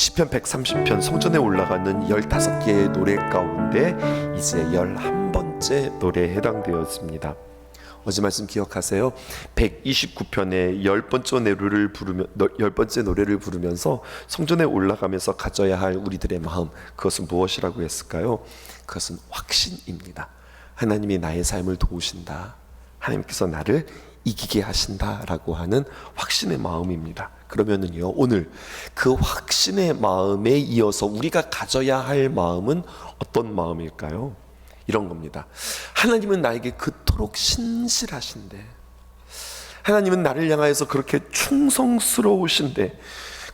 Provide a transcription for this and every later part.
시편 130편 성전에 올라가는 15개의 노래 가운데 이제 11번째 노래에 해당되었습니다. 어제 말씀 기억하세요? 129편의 10번째 노래를 부르면서 성전에 올라가면서 가져야 할 우리들의 마음, 그것은 무엇이라고 했을까요? 그것은 확신입니다. 하나님이 나의 삶을 도우신다, 하나님께서 나를 이기게 하신다라고 하는 확신의 마음입니다. 그러면은요, 오늘 그 확신의 마음에 이어서 우리가 가져야 할 마음은 어떤 마음일까요? 이런 겁니다. 하나님은 나에게 그토록 신실하신데, 하나님은 나를 향하여서 그렇게 충성스러우신데,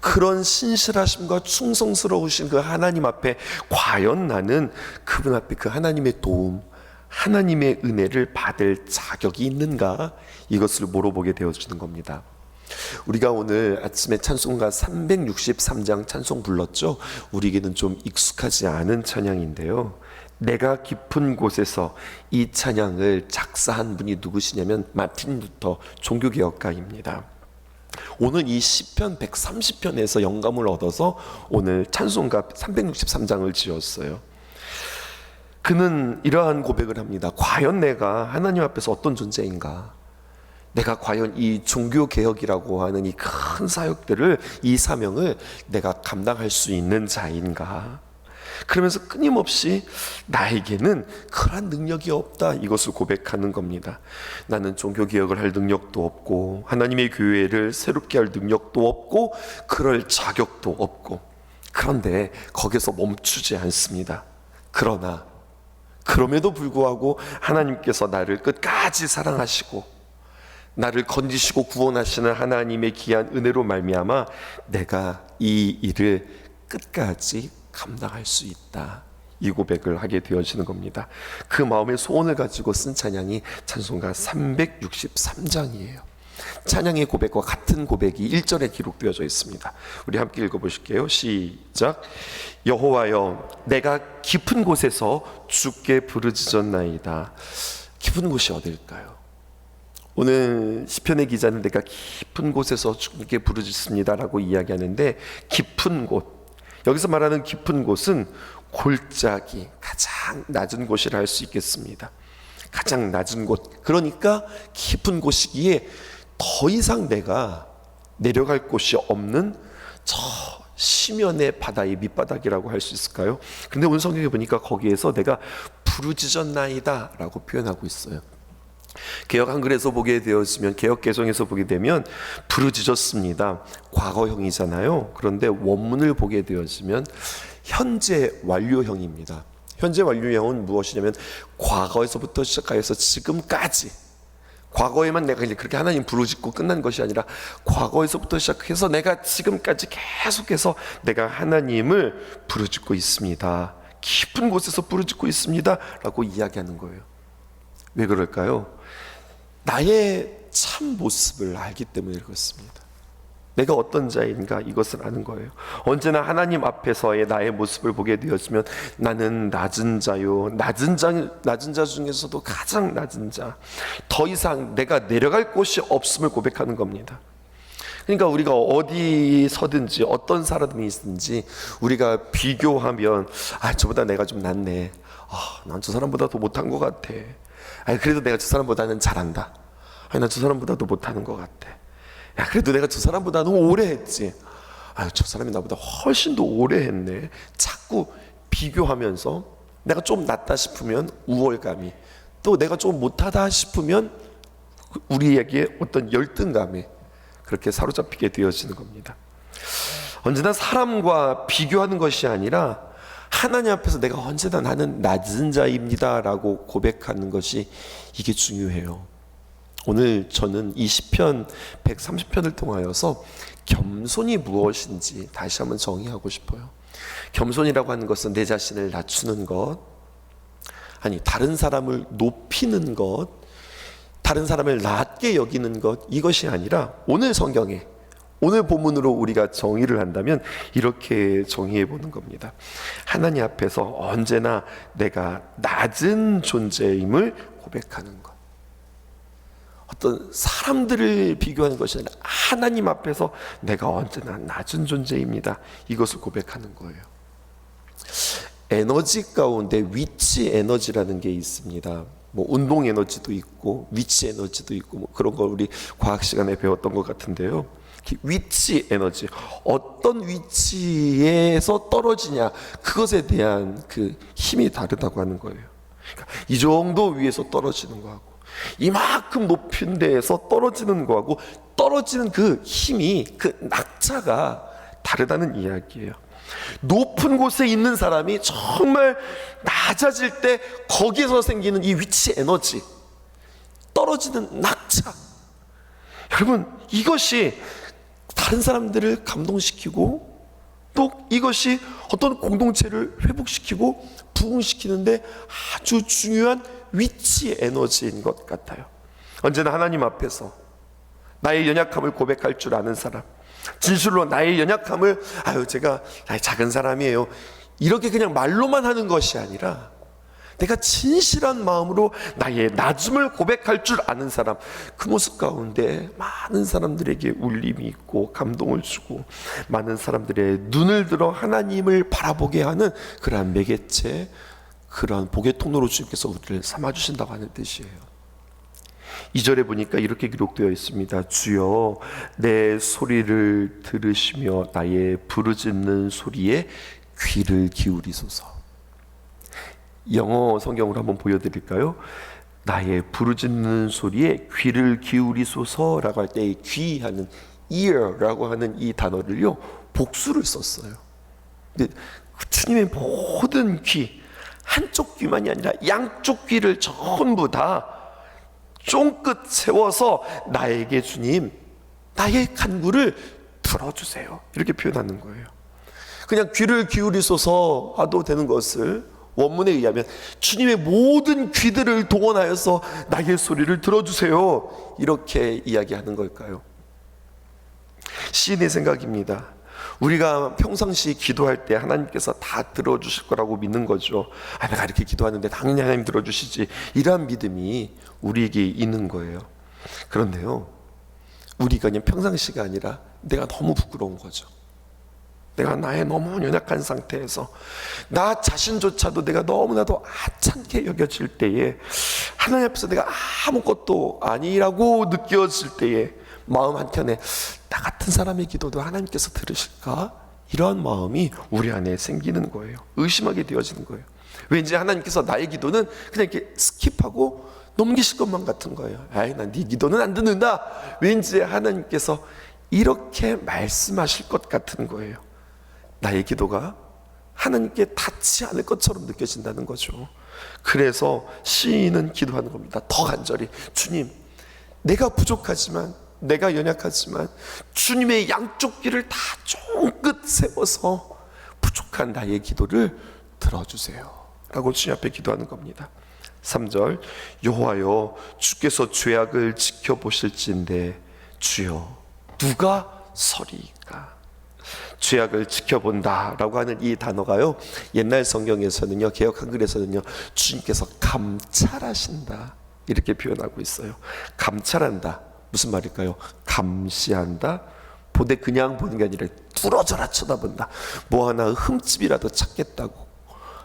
그런 신실하심과 충성스러우신 그 하나님 앞에 과연 나는 그분 앞에 그 하나님의 도움, 하나님의 은혜를 받을 자격이 있는가? 이것을 물어보게 되어지는 겁니다. 우리가 오늘 아침에 찬송가 363장 찬송 불렀죠. 우리에게는 좀 익숙하지 않은 찬양인데요, 내가 깊은 곳에서 이 찬양을 작사한 분이 누구시냐면 마틴 루터 종교개혁가입니다. 오늘 이 시편 130편에서 영감을 얻어서 오늘 찬송가 363장을 지었어요. 그는 이러한 고백을 합니다. 과연 내가 하나님 앞에서 어떤 존재인가? 내가 과연 이 종교개혁이라고 하는 이 큰 사역들을, 이 사명을 내가 감당할 수 있는 자인가? 그러면서 끊임없이 나에게는 그러한 능력이 없다, 이것을 고백하는 겁니다. 나는 종교개혁을 할 능력도 없고, 하나님의 교회를 새롭게 할 능력도 없고, 그럴 자격도 없고, 그런데 거기서 멈추지 않습니다. 그럼에도 불구하고 하나님께서 나를 끝까지 사랑하시고 나를 건지시고 구원하시는 하나님의 귀한 은혜로 말미암아 내가 이 일을 끝까지 감당할 수 있다, 이 고백을 하게 되어지는 겁니다. 그 마음의 소원을 가지고 쓴 찬양이 찬송가 363장이에요. 찬양의 고백과 같은 고백이 1절에 기록되어져 있습니다. 우리 함께 읽어보실게요. 시작. 여호와여, 내가 깊은 곳에서 주께 부르짖었나이다. 깊은 곳이 어딜까요? 오늘 시편의 기자는 내가 깊은 곳에서 주께 부르짖습니다라고 이야기하는데, 깊은 곳, 여기서 말하는 깊은 곳은 골짜기, 가장 낮은 곳이라 할 수 있겠습니다. 가장 낮은 곳, 그러니까 깊은 곳이기에 더 이상 내가 내려갈 곳이 없는 저 심연의 바다의 밑바닥이라고 할 수 있을까요? 그런데 오늘 성경에 보니까 거기에서 내가 부르짖었나이다 라고 표현하고 있어요. 개역 한글에서 보게 되었으면, 개역 개정에서 보게 되면 부르짖었습니다, 과거형이잖아요. 그런데 원문을 보게 되었으면 현재 완료형입니다. 현재 완료형은 무엇이냐면 과거에서부터 시작하여서 지금까지, 과거에만 내가 이제 그렇게 하나님 부르짖고 끝난 것이 아니라 과거에서부터 시작해서 내가 지금까지 계속해서 내가 하나님을 부르짖고 있습니다, 깊은 곳에서 부르짖고 있습니다 라고 이야기하는 거예요. 왜 그럴까요? 나의 참 모습을 알기 때문에 그렇습니다. 내가 어떤 자인가 이것을 아는 거예요. 언제나 하나님 앞에서의 나의 모습을 보게 되었으면 나는 낮은 자요, 낮은 자 중에서도 가장 낮은 자, 더 이상 내가 내려갈 곳이 없음을 고백하는 겁니다. 그러니까 우리가 어디서든지 어떤 사람이든지 우리가 비교하면, 저보다 내가 좀 낫네, 난 저 사람보다 더 못한 것 같아, 그래도 내가 저 사람보다는 잘한다, 난 저 사람보다도 못하는 것 같아, 그래도 내가 저 사람보다는 오래 했지, 저 사람이 나보다 훨씬 더 오래 했네. 자꾸 비교하면서 내가 좀 낫다 싶으면 우월감이, 또 내가 좀 못하다 싶으면 우리에게 어떤 열등감이 그렇게 사로잡히게 되어지는 겁니다. 언제나 사람과 비교하는 것이 아니라 하나님 앞에서 내가 언제나 나는 낮은 자입니다 라고 고백하는 것이, 이게 중요해요. 오늘 저는 이 시편 130편을 통하여서 겸손이 무엇인지 다시 한번 정의하고 싶어요. 겸손이라고 하는 것은 내 자신을 낮추는 것, 다른 사람을 높이는 것, 다른 사람을 낮게 여기는 것, 이것이 아니라 오늘 성경에, 오늘 본문으로 우리가 정의를 한다면 이렇게 정의해 보는 겁니다. 하나님 앞에서 언제나 내가 낮은 존재임을 고백하는 것. 어떤 사람들을 비교하는 것이 아니라 하나님 앞에서 내가 언제나 낮은 존재입니다. 이것을 고백하는 거예요. 에너지 가운데 위치 에너지라는 게 있습니다. 뭐 운동 에너지도 있고 위치 에너지도 있고 뭐 그런 걸 우리 과학 시간에 배웠던 것 같은데요. 위치 에너지, 어떤 위치에서 떨어지냐, 그것에 대한 그 힘이 다르다고 하는 거예요. 그러니까 이 정도 위에서 떨어지는 거하고 이만큼 높은 데에서 떨어지는 거하고 떨어지는 그 힘이, 그 낙차가 다르다는 이야기예요. 높은 곳에 있는 사람이 정말 낮아질 때 거기에서 생기는 이 위치 에너지, 떨어지는 낙차, 여러분 이것이 다른 사람들을 감동시키고 또 이것이 어떤 공동체를 회복시키고 부흥시키는데 아주 중요한 위치 에너지인 것 같아요. 언제나 하나님 앞에서 나의 연약함을 고백할 줄 아는 사람, 진실로 나의 연약함을 제가 작은 사람이에요, 이렇게 그냥 말로만 하는 것이 아니라 내가 진실한 마음으로 나의 낮음을 고백할 줄 아는 사람, 그 모습 가운데 많은 사람들에게 울림이 있고 감동을 주고 많은 사람들의 눈을 들어 하나님을 바라보게 하는 그러한 매개체, 그러한 복의 통로로 주님께서 우리를 삼아주신다고 하는 뜻이에요. 2절에 보니까 이렇게 기록되어 있습니다. 주여 내 소리를 들으시며 나의 부르짖는 소리에 귀를 기울이소서. 영어 성경으로 한번 보여드릴까요? 나의 부르짖는 소리에 귀를 기울이소서라고 할 때 귀 하는 ear라고 하는 이 단어를요 복수를 썼어요. 근데 주님의 모든 귀, 한쪽 귀만이 아니라 양쪽 귀를 전부 다 쫑긋 세워서 나에게 주님, 나의 간구를 들어주세요, 이렇게 표현하는 거예요. 그냥 귀를 기울이소서 하도 되는 것을 원문에 의하면 주님의 모든 귀들을 동원하여서 나의 소리를 들어주세요, 이렇게 이야기하는 걸까요? 시인의 생각입니다. 우리가 평상시 기도할 때 하나님께서 다 들어주실 거라고 믿는 거죠. 내가 이렇게 기도하는데 당연히 하나님 들어주시지, 이러한 믿음이 우리에게 있는 거예요. 그런데요, 우리가 그냥 평상시가 아니라 내가 너무 부끄러운 거죠. 내가 나의 너무 연약한 상태에서 나 자신조차도 내가 너무나도 하찮게 여겨질 때에, 하나님 앞에서 내가 아무것도 아니라고 느껴질 때에 마음 한켠에 나 같은 사람의 기도도 하나님께서 들으실까? 이러한 마음이 우리 안에 생기는 거예요. 의심하게 되어지는 거예요. 왠지 하나님께서 나의 기도는 그냥 이렇게 스킵하고 넘기실 것만 같은 거예요. 난 네 기도는 안 듣는다, 왠지 하나님께서 이렇게 말씀하실 것 같은 거예요. 나의 기도가 하나님께 닿지 않을 것처럼 느껴진다는 거죠. 그래서 시인은 기도하는 겁니다. 더 간절히, 주님, 내가 부족하지만, 내가 연약하지만 주님의 양쪽 귀를 다 쫑긋 세워서 부족한 나의 기도를 들어주세요 라고 주님 앞에 기도하는 겁니다. 3절, 여호와여 주께서 죄악을 지켜보실진데 주여 누가 서리이까? 죄악을 지켜본다 라고 하는 이 단어가요, 옛날 성경에서는요, 개역 한글에서는요, 주님께서 감찰하신다 이렇게 표현하고 있어요. 감찰한다, 무슨 말일까요? 감시한다, 보되 그냥 보는 게 아니라 뚫어져라 쳐다본다. 뭐 하나 흠집이라도 찾겠다고,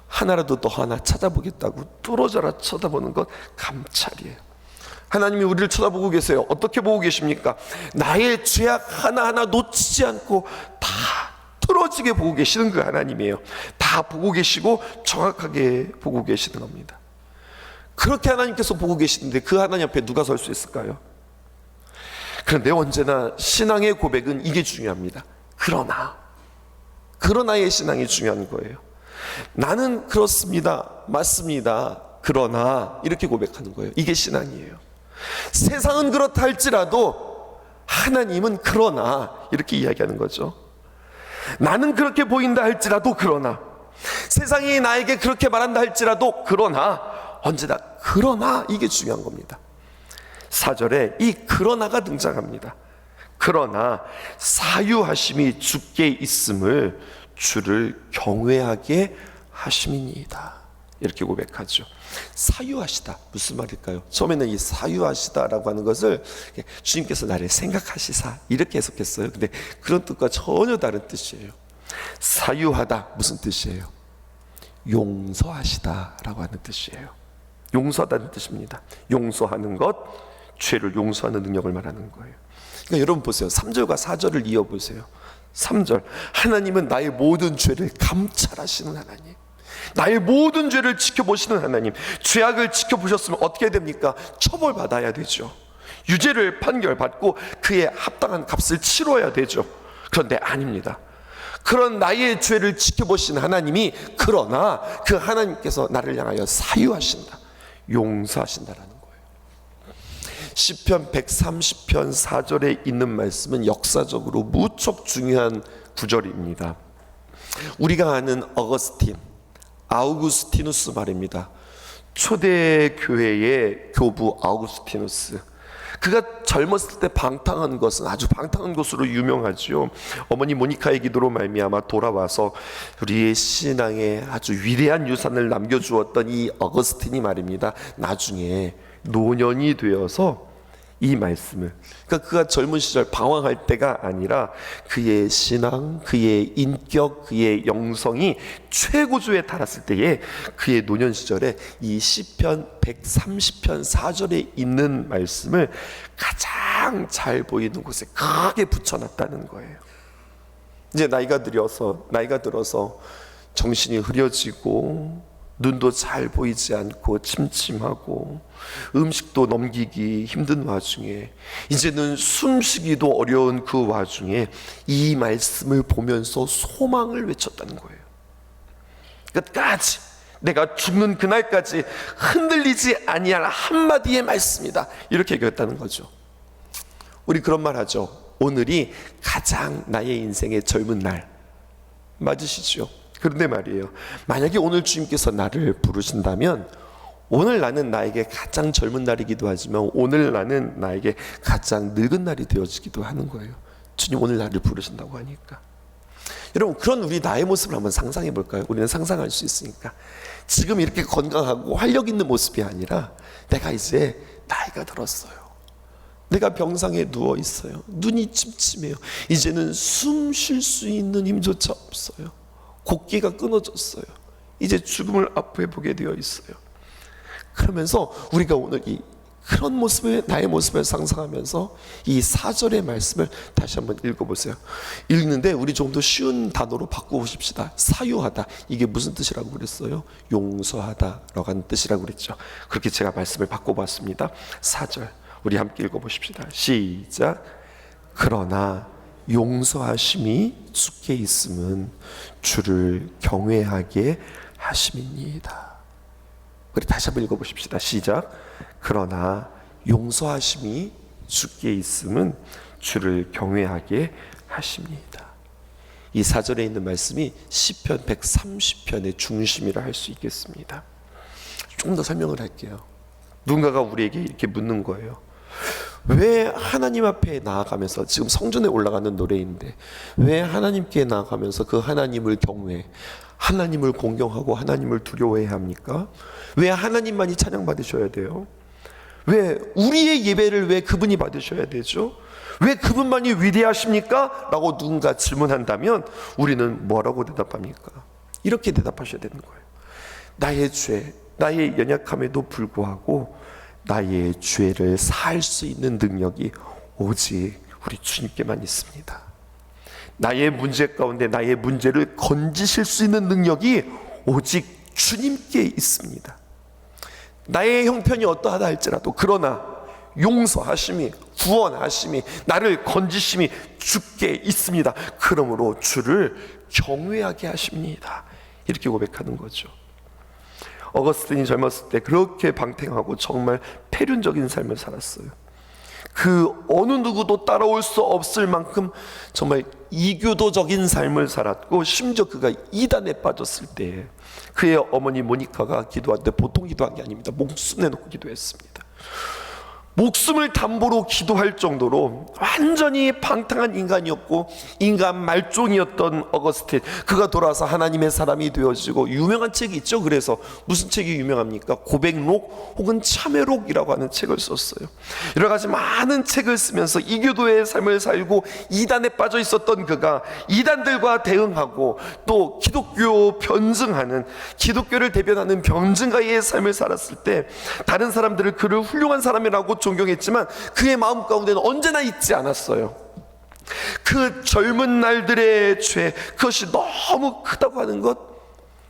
하나라도 더 하나 찾아보겠다고 뚫어져라 쳐다보는 것 감찰이에요. 하나님이 우리를 쳐다보고 계세요. 어떻게 보고 계십니까? 나의 죄악 하나하나 놓치지 않고 다 뚫어지게 보고 계시는 그 하나님이에요. 다 보고 계시고 정확하게 보고 계시는 겁니다. 그렇게 하나님께서 보고 계시는데 그 하나님 앞에 누가 설 수 있을까요? 그런데 언제나 신앙의 고백은 이게 중요합니다. 그러나의 신앙이 중요한 거예요. 나는 그렇습니다, 맞습니다, 그러나 이렇게 고백하는 거예요. 이게 신앙이에요. 세상은 그렇다 할지라도 하나님은 그러나 이렇게 이야기하는 거죠. 나는 그렇게 보인다 할지라도 그러나, 세상이 나에게 그렇게 말한다 할지라도 그러나, 언제나 그러나, 이게 중요한 겁니다. 4절에 이 그러나가 등장합니다. 그러나 사유하심이 주께 있음을 주를 경외하게 하심이니이다. 이렇게 고백하죠. 사유하시다, 무슨 말일까요? 처음에는 이 사유하시다라고 하는 것을 주님께서 나를 생각하시사 이렇게 해석했어요. 근데 그런 뜻과 전혀 다른 뜻이에요. 사유하다 무슨 뜻이에요? 용서하시다라고 하는 뜻이에요. 용서하다는 뜻입니다. 용서하는 것, 죄를 용서하는 능력을 말하는 거예요. 그러니까 여러분 보세요. 3절과 4절을 이어보세요. 3절, 하나님은 나의 모든 죄를 감찰하시는 하나님, 나의 모든 죄를 지켜보시는 하나님. 죄악을 지켜보셨으면 어떻게 됩니까? 처벌받아야 되죠. 유죄를 판결받고 그에 합당한 값을 치러야 되죠. 그런데 아닙니다. 그런 나의 죄를 지켜보신 하나님이, 그러나 그 하나님께서 나를 향하여 사유하신다, 용서하신다라는 거예요. 시편 130편 4절에 있는 말씀은 역사적으로 무척 중요한 구절입니다. 우리가 아는 어거스틴, 아우구스티누스 말입니다. 초대 교회의 교부 아우구스티누스, 그가 젊었을 때 방탕한 것은 아주 방탕한 것으로 유명하죠. 어머니 모니카의 기도로 말미암아 돌아와서 우리의 신앙에 아주 위대한 유산을 남겨주었던 이 어거스틴이 말입니다, 나중에 노년이 되어서 이 말씀을, 그러니까 그가 젊은 시절 방황할 때가 아니라 그의 신앙, 그의 인격, 그의 영성이 최고조에 달았을 때에 그의 노년 시절에 이 시편 130편 4절에 있는 말씀을 가장 잘 보이는 곳에 크게 붙여놨다는 거예요. 이제 나이가 들어서 정신이 흐려지고 눈도 잘 보이지 않고 침침하고 음식도 넘기기 힘든 와중에, 이제는 숨쉬기도 어려운 그 와중에 이 말씀을 보면서 소망을 외쳤다는 거예요. 끝까지, 내가 죽는 그날까지 흔들리지 아니할 한마디의 말씀이다, 이렇게 얘기했다는 거죠. 우리 그런 말 하죠. 오늘이 가장 나의 인생의 젊은 날. 맞으시죠? 그런데 말이에요, 만약에 오늘 주님께서 나를 부르신다면 오늘 나는 나에게 가장 젊은 날이기도 하지만 오늘 나는 나에게 가장 늙은 날이 되어지기도 하는 거예요. 주님 오늘 나를 부르신다고 하니까. 여러분, 그런 우리 나의 모습을 한번 상상해 볼까요? 우리는 상상할 수 있으니까. 지금 이렇게 건강하고 활력 있는 모습이 아니라 내가 이제 나이가 들었어요. 내가 병상에 누워 있어요. 눈이 침침해요. 이제는 숨 쉴 수 있는 힘조차 없어요. 곡기가 끊어졌어요. 이제 죽음을 앞에 보게 되어 있어요. 그러면서 우리가 오늘 이 그런 모습을, 나의 모습을 상상하면서 이 4절의 말씀을 다시 한번 읽어보세요. 읽는데 우리 좀 더 쉬운 단어로 바꿔보십시다. 사유하다, 이게 무슨 뜻이라고 그랬어요? 용서하다라고 하는 뜻이라고 그랬죠. 그렇게 제가 말씀을 바꿔봤습니다. 4절 우리 함께 읽어보십시다. 시작. 그러나 용서하심이 주께 있음은 주를 경외하게 하심이니이다. 우리 다시 한번 읽어보십시다. 시작. 그러나 용서하심이 주께 있음은 주를 경외하게 하십니다. 이 4절에 있는 말씀이 시편 130편의 중심이라 할 수 있겠습니다. 조금 더 설명을 할게요. 누군가가 우리에게 이렇게 묻는 거예요. 왜 하나님 앞에 나아가면서, 지금 성전에 올라가는 노래인데 왜 하나님께 나아가면서 그 하나님을 경외, 하나님을 공경하고 하나님을 두려워해야 합니까? 왜 하나님만이 찬양받으셔야 돼요? 왜 우리의 예배를 왜 그분이 받으셔야 되죠? 왜 그분만이 위대하십니까? 라고 누군가 질문한다면 우리는 뭐라고 대답합니까? 이렇게 대답하셔야 되는 거예요. 나의 죄, 나의 연약함에도 불구하고 나의 죄를 사할 수 있는 능력이 오직 우리 주님께만 있습니다. 나의 문제 가운데 나의 문제를 건지실 수 있는 능력이 오직 주님께 있습니다. 나의 형편이 어떠하다 할지라도, 그러나 용서하심이, 구원하심이, 나를 건지심이 주께 있습니다. 그러므로 주를 경외하게 하십니다. 이렇게 고백하는 거죠. 어거스틴이 젊었을 때 그렇게 방탕하고 정말 폐륜적인 삶을 살았어요. 그 어느 누구도 따라올 수 없을 만큼 정말 이교도적인 삶을 살았고, 심지어 그가 이단에 빠졌을 때 그의 어머니 모니카가 기도할 때 보통 기도한 게 아닙니다. 목숨 내놓고 기도했습니다. 목숨을 담보로 기도할 정도로 완전히 방탕한 인간이었고 인간 말종이었던 어거스틴, 그가 돌아와서 하나님의 사람이 되어지고 유명한 책이 있죠. 그래서 무슨 책이 유명합니까? 고백록 혹은 참회록이라고 하는 책을 썼어요. 여러 가지 많은 책을 쓰면서 이교도의 삶을 살고 이단에 빠져 있었던 그가 이단들과 대응하고 또 기독교 변증하는, 기독교를 대변하는 변증가의 삶을 살았을 때 다른 사람들을 그를 훌륭한 사람이라고 존경했지만 그의 마음 가운데는 언제나 잊지 않았어요. 그 젊은 날들의 죄, 그것이 너무 크다고 하는 것,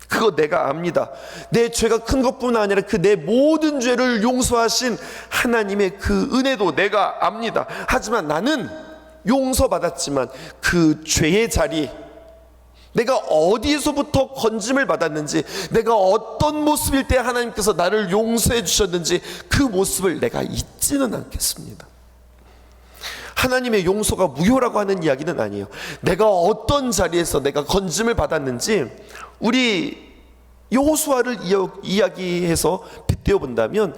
그거 내가 압니다. 내 죄가 큰 것뿐 아니라 그 내 모든 죄를 용서하신 하나님의 그 은혜도 내가 압니다. 하지만 나는 용서받았지만 그 죄의 자리, 내가 어디서부터 건짐을 받았는지, 내가 어떤 모습일 때 하나님께서 나를 용서해 주셨는지 그 모습을 내가 잊지는 않겠습니다. 하나님의 용서가 무효라고 하는 이야기는 아니에요. 내가 어떤 자리에서 내가 건짐을 받았는지 우리 여호수아를 이야기해서 빗대어 본다면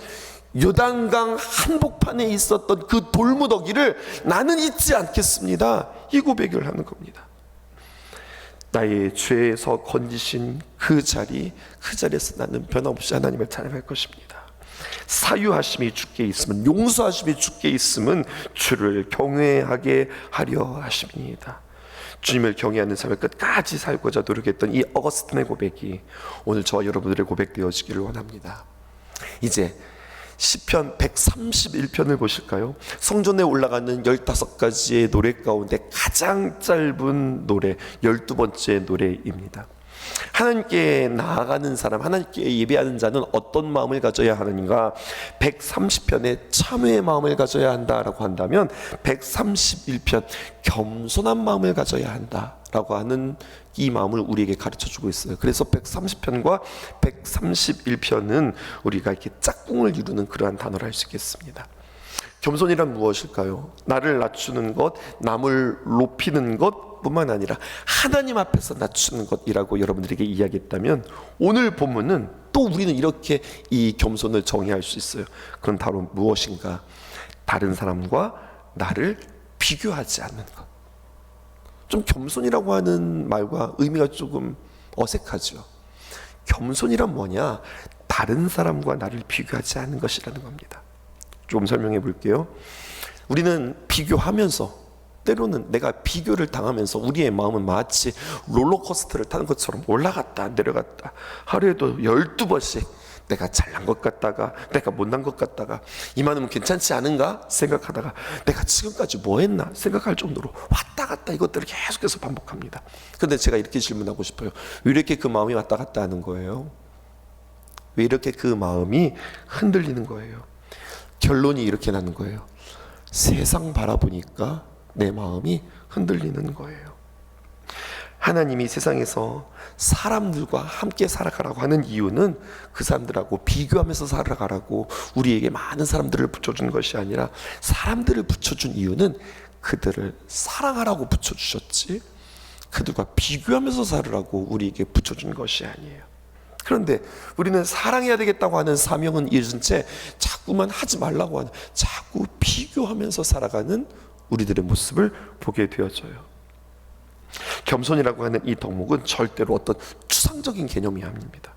요단강 한복판에 있었던 그 돌무더기를 나는 잊지 않겠습니다, 이 고백을 하는 겁니다. 나의 죄에서 건지신 그 자리에서 나는 변함없이 하나님을 찬양할 것입니다. 사유하심이 주께 있으면, 용서하심이 주께 있으면 주를 경외하게 하려 하십니다. 주님을 경외하는 삶을 끝까지 살고자 노력했던 이 어거스틴의 고백이 오늘 저와 여러분들의 고백되어지기를 원합니다. 이제 시편 131편을 보실까요? 성전에 올라가는 15가지의 노래 가운데 가장 짧은 노래, 12번째 노래입니다. 하나님께 나아가는 사람, 하나님께 예배하는 자는 어떤 마음을 가져야 하는가? 130편에 참회의 마음을 가져야 한다라고 한다면 131편 겸손한 마음을 가져야 한다라고 하는 이 마음을 우리에게 가르쳐주고 있어요. 그래서 130편과 131편은 우리가 이렇게 짝꿍을 이루는 그러한 단어를 할 수 있겠습니다. 겸손이란 무엇일까요? 나를 낮추는 것, 남을 높이는 것 뿐만 아니라 하나님 앞에서 낮추는 것이라고 여러분들에게 이야기했다면, 오늘 본문은 또 우리는 이렇게 이 겸손을 정의할 수 있어요. 그건 바로 무엇인가? 다른 사람과 나를 비교하지 않는 것. 좀 겸손이라고 하는 말과 의미가 조금 어색하죠. 겸손이란 뭐냐? 다른 사람과 나를 비교하지 않는 것이라는 겁니다. 좀 설명해 볼게요. 우리는 비교하면서, 때로는 내가 비교를 당하면서 우리의 마음은 마치 롤러코스터를 타는 것처럼 올라갔다 내려갔다, 하루에도 12번씩 내가 잘난 것 같다가 내가 못난 것 같다가 이만하면 괜찮지 않은가 생각하다가 내가 지금까지 뭐 했나 생각할 정도로 왔다 갔다 이것들을 계속해서 반복합니다. 그런데 제가 이렇게 질문하고 싶어요. 왜 이렇게 그 마음이 왔다 갔다 하는 거예요? 왜 이렇게 그 마음이 흔들리는 거예요? 결론이 이렇게 나는 거예요. 세상 바라보니까 내 마음이 흔들리는 거예요. 하나님이 세상에서 사람들과 함께 살아가라고 하는 이유는 그 사람들하고 비교하면서 살아가라고 우리에게 많은 사람들을 붙여준 것이 아니라, 사람들을 붙여준 이유는 그들을 사랑하라고 붙여주셨지 그들과 비교하면서 살으라고 우리에게 붙여준 것이 아니에요. 그런데 우리는 사랑해야 되겠다고 하는 사명은 잊은 채 자꾸만 하지 말라고 하는, 자꾸 비교하면서 살아가는 우리들의 모습을 보게 되어져요. 겸손이라고 하는 이 덕목은 절대로 어떤 추상적인 개념이 아닙니다.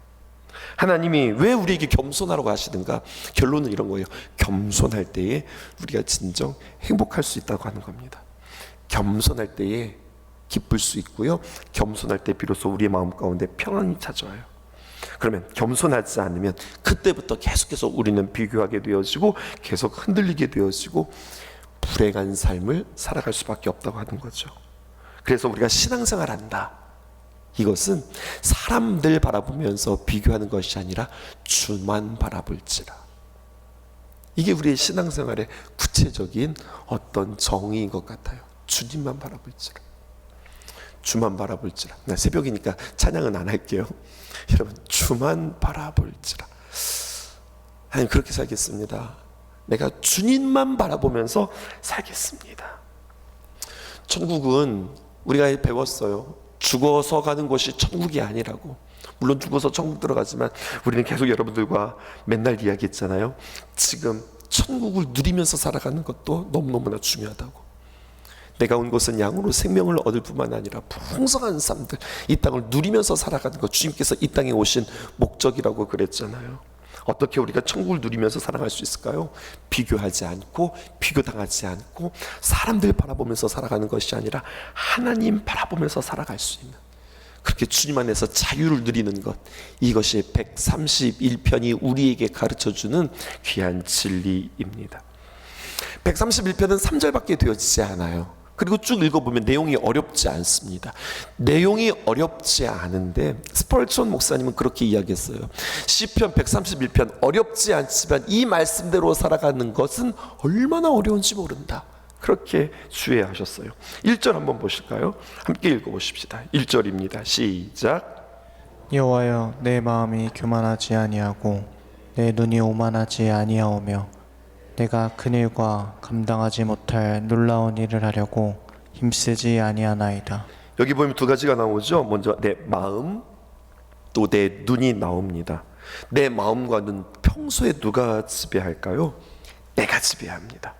하나님이 왜 우리에게 겸손하라고 하시는가? 결론은 이런 거예요. 겸손할 때에 우리가 진정 행복할 수 있다고 하는 겁니다. 겸손할 때에 기쁠 수 있고요, 겸손할 때 비로소 우리의 마음 가운데 평안이 찾아와요. 그러면 겸손하지 않으면 그때부터 계속해서 우리는 비교하게 되어지고 계속 흔들리게 되어지고 불행한 삶을 살아갈 수밖에 없다고 하는 거죠. 그래서 우리가 신앙생활 한다, 이것은 사람들 바라보면서 비교하는 것이 아니라 주만 바라볼지라. 이게 우리의 신앙생활의 구체적인 어떤 정의인 것 같아요. 주님만 바라볼지라. 주만 바라볼지라. 나 새벽이니까 찬양은 안 할게요. 여러분, 주만 바라볼지라. 하나님, 그렇게 살겠습니다. 내가 주님만 바라보면서 살겠습니다. 천국은 우리가 배웠어요. 죽어서 가는 곳이 천국이 아니라고. 물론 죽어서 천국 들어가지만 우리는 계속 여러분들과 맨날 이야기했잖아요. 지금 천국을 누리면서 살아가는 것도 너무너무나 중요하다고. 내가 온 것은 양으로 생명을 얻을 뿐만 아니라 풍성한 삶들, 이 땅을 누리면서 살아가는 것, 주님께서 이 땅에 오신 목적이라고 그랬잖아요. 어떻게 우리가 천국을 누리면서 살아갈 수 있을까요? 비교하지 않고, 비교당하지 않고, 사람들 바라보면서 살아가는 것이 아니라 하나님 바라보면서 살아갈 수 있는, 그렇게 주님 안에서 자유를 누리는 것, 이것이 131편이 우리에게 가르쳐주는 귀한 진리입니다. 131편은 3절밖에 되어지지 않아요. 그리고 쭉 읽어보면 내용이 어렵지 않습니다. 내용이 어렵지 않은데 스펄전 목사님은 그렇게 이야기했어요. 시편 131편 어렵지 않지만 이 말씀대로 살아가는 것은 얼마나 어려운지 모른다, 그렇게 주의하셨어요. 1절 한번 보실까요? 함께 읽어보십시다. 1절입니다. 시작. 여호와여, 내 마음이 교만하지 아니하고 내 눈이 오만하지 아니하오며 내가 그늘과 감당하지 못할 놀라운 일을 하려고 힘쓰지 아니하나이다. 여기 보면 두 가지가 나오죠. 먼저 내 마음, 또 내 눈이 나옵니다. 내 마음과 눈, 평소에 누가 지배할까요? 내가 지배합니다.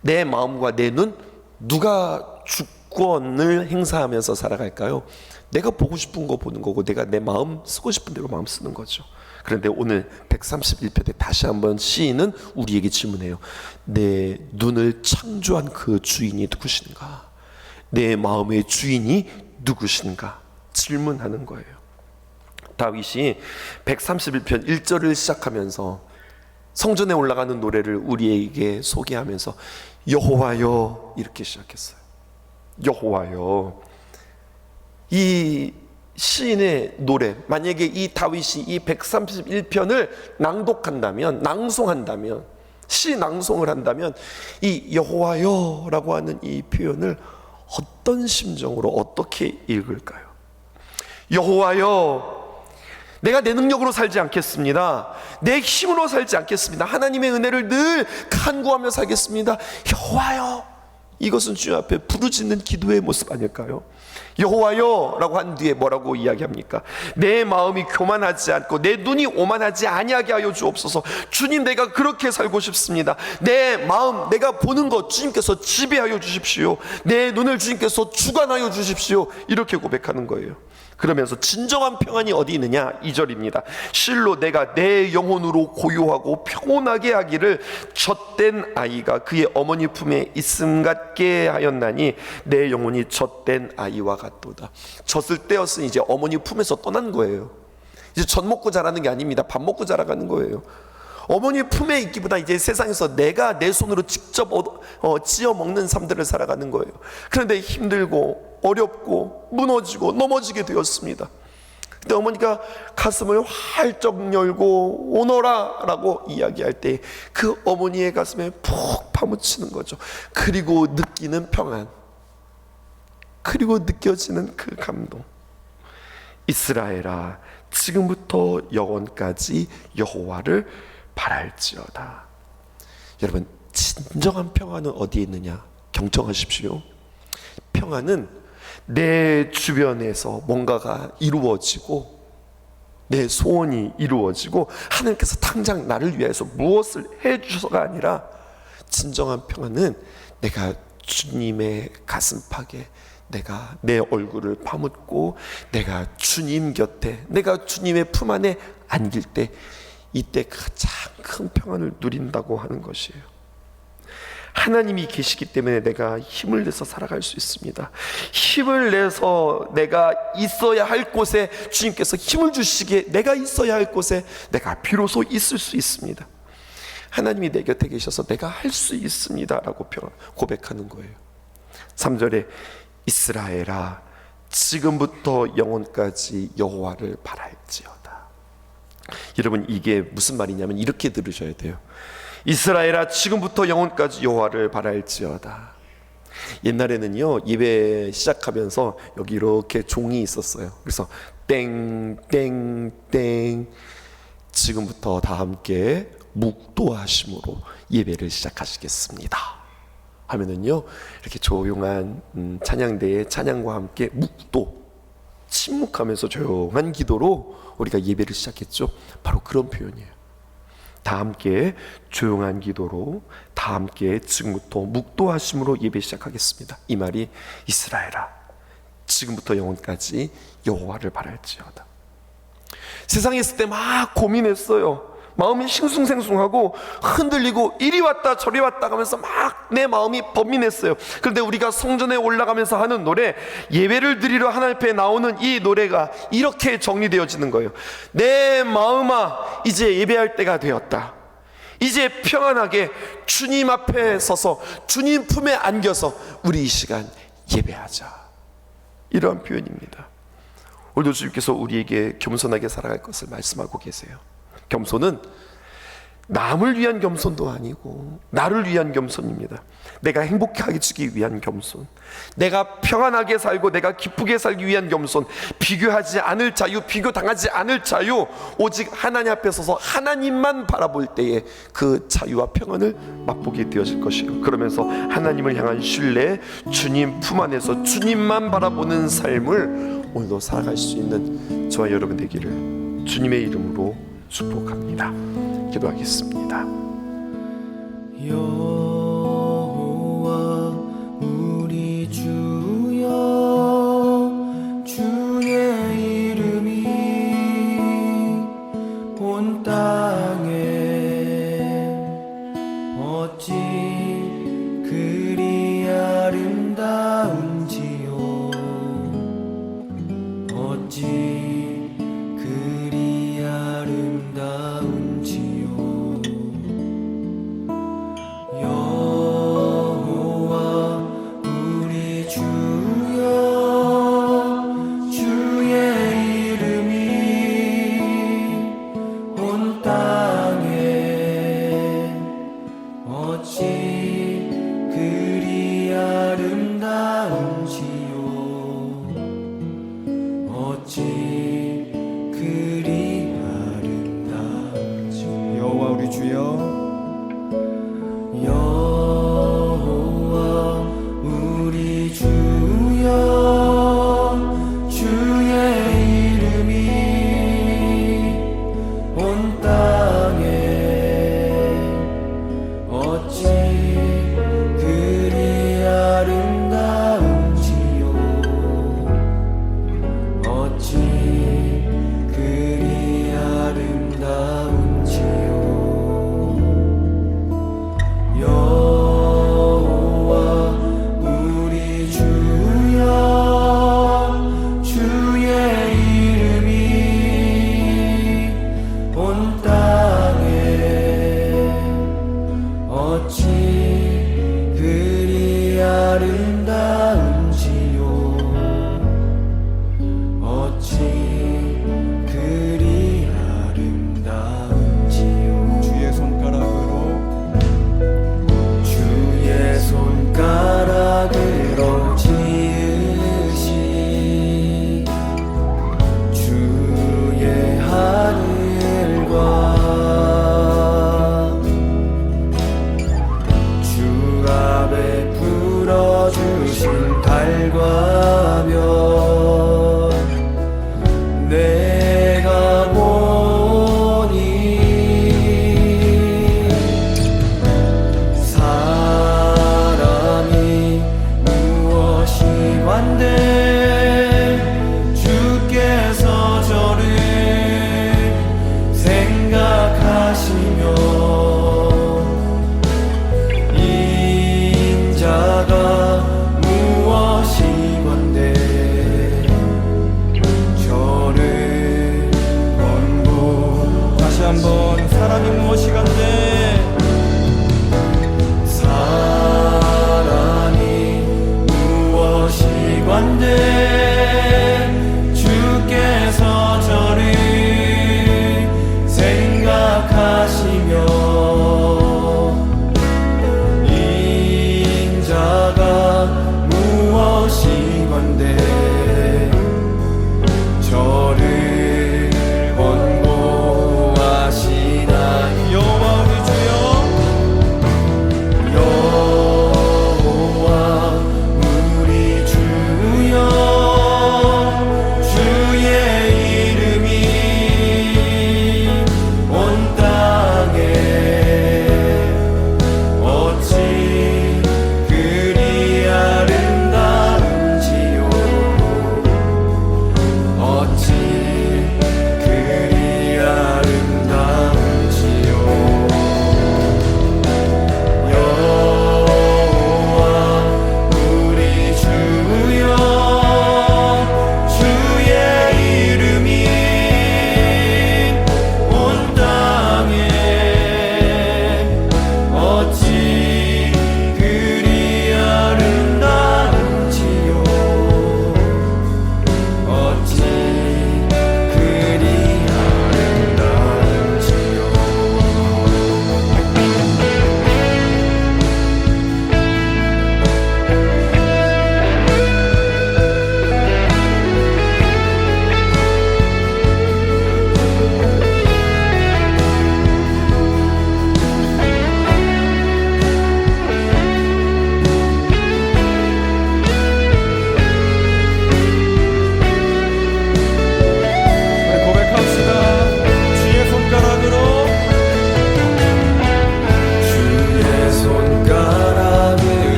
내 마음과 내 눈, 누가 주권을 행사하면서 살아갈까요? 내가 보고 싶은 거 보는 거고, 내가 내 마음 쓰고 싶은 대로 마음 쓰는 거죠. 그런데 오늘 131편에 다시 한번 시인은 우리에게 질문해요. 내 눈을 창조한 그 주인이 누구신가? 내 마음의 주인이 누구신가? 질문하는 거예요. 다윗이 131편 1절을 시작하면서 성전에 올라가는 노래를 우리에게 소개하면서 여호와여 이렇게 시작했어요. 여호와여. 이 시인의 노래, 만약에 이 다윗이 이 131편을 낭독한다면, 낭송한다면, 시 낭송을 한다면 이 여호와여라고 하는 이 표현을 어떤 심정으로 어떻게 읽을까요? 여호와여, 내가 내 능력으로 살지 않겠습니다. 내 힘으로 살지 않겠습니다. 하나님의 은혜를 늘 간구하며 살겠습니다. 여호와여, 이것은 주님 앞에 부르짖는 기도의 모습 아닐까요? 여호와여 라고 한 뒤에 뭐라고 이야기합니까? 내 마음이 교만하지 않고 내 눈이 오만하지 아니하게 하여 주옵소서. 주님, 내가 그렇게 살고 싶습니다. 내 마음, 내가 보는 것 주님께서 지배하여 주십시오. 내 눈을 주님께서 주관하여 주십시오. 이렇게 고백하는 거예요. 그러면서 진정한 평안이 어디 있느냐? 2절입니다. 실로 내가 내 영혼으로 고요하고 평온하게 하기를 젖된 아이가 그의 어머니 품에 있음 같게 하였나니 내 영혼이 젖된 아이와 같도다. 젖을 떼었으니 이제 어머니 품에서 떠난 거예요. 이제 젖 먹고 자라는 게 아닙니다. 밥 먹고 자라가는 거예요. 어머니 품에 있기보다 이제 세상에서 내가 내 손으로 직접 지어 먹는 삶들을 살아가는 거예요. 그런데 힘들고 어렵고 무너지고 넘어지게 되었습니다. 그때 어머니가 가슴을 활짝 열고 오너라 라고 이야기할 때 그 어머니의 가슴에 푹 파묻히는 거죠. 그리고 느끼는 평안, 그리고 느껴지는 그 감동. 이스라엘아, 지금부터 영원까지 여호와를 바랄지어다. 여러분, 진정한 평안은 어디에 있느냐? 경청하십시오. 평안은 내 주변에서 뭔가가 이루어지고 내 소원이 이루어지고 하나님께서 당장 나를 위해서 무엇을 해주셔서가 아니라, 진정한 평안은 내가 주님의 가슴팍에 내가 내 얼굴을 파묻고 내가 주님 곁에, 내가 주님의 품 안에 안길 때, 이때 가장 큰 평안을 누린다고 하는 것이에요. 하나님이 계시기 때문에 내가 힘을 내서 살아갈 수 있습니다. 힘을 내서 내가 있어야 할 곳에 주님께서 힘을 주시기에 내가 있어야 할 곳에 내가 비로소 있을 수 있습니다. 하나님이 내 곁에 계셔서 내가 할 수 있습니다 라고 고백하는 거예요. 3절에 이스라엘아, 지금부터 영원까지 여호와를 바랄지어다. 여러분, 이게 무슨 말이냐면 이렇게 들으셔야 돼요. 이스라엘아, 지금부터 영원까지 여호와를 바랄지어다. 옛날에는요, 예배 시작하면서 여기 이렇게 종이 있었어요. 그래서 땡땡땡, 지금부터 다 함께 묵도하심으로 예배를 시작하시겠습니다 하면은요, 이렇게 조용한 찬양대의 찬양과 함께 묵도, 침묵하면서 조용한 기도로 우리가 예배를 시작했죠. 바로 그런 표현이에요. 다 함께 조용한 기도로, 다 함께 지금부터 묵도하심으로 예배 시작하겠습니다. 이 말이 이스라엘아, 지금부터 영원까지 여호와를 바랄지어다. 세상에 있을 때 막 고민했어요. 마음이 싱숭생숭하고 흔들리고 이리 왔다 저리 왔다 가면서 막 내 마음이 번민했어요. 그런데 우리가 성전에 올라가면서 하는 노래, 예배를 드리러 하나님 앞에 나오는 이 노래가 이렇게 정리되어지는 거예요. 내 마음아, 이제 예배할 때가 되었다. 이제 평안하게 주님 앞에 서서 주님 품에 안겨서 우리 이 시간 예배하자. 이러한 표현입니다. 오늘도 주님께서 우리에게 겸손하게 살아갈 것을 말씀하고 계세요. 겸손은 남을 위한 겸손도 아니고 나를 위한 겸손입니다. 내가 행복하게 지기 위한 겸손, 내가 평안하게 살고 내가 기쁘게 살기 위한 겸손, 비교하지 않을 자유, 비교당하지 않을 자유, 오직 하나님 앞에 서서 하나님만 바라볼 때에 그 자유와 평안을 맛보게 되어질 것이요, 그러면서 하나님을 향한 신뢰, 주님 품 안에서 주님만 바라보는 삶을 오늘도 살아갈 수 있는 저와 여러분 되기를 주님의 이름으로 축복합니다. 기도하겠습니다. 여호와 우리 주여, 주의 이름이 온 땅에 어찌 그리 아름다운지요. 어찌 그리 아름다운지요. 여호와 우리 주여, 주의 이름이 온 땅에 어찌 그리 아름다운지요. 어찌 그리 아름다운지요. 여호와 우리 주여, 여호와 우리 주여, 주의 이름이 온 땅에 어찌 그리 아름다운지요. 어찌 그리 아름다운지요. 여호와 우리 주여, 주의 이름이 온 땅에 어찌 그리 아름다운지요. 어찌 그리 아름다운지요. 주의 손가락으로 주의 손가락으로 지으신 주의 하늘과 주가 베풀어 주신 달과 별 내가 보니 사람이 무엇이 관대 주께서 저를 생각하시며 인자가 무엇이 관대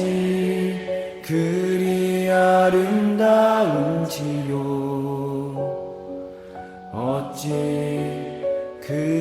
어찌 그리 아름다운지요 어찌 그리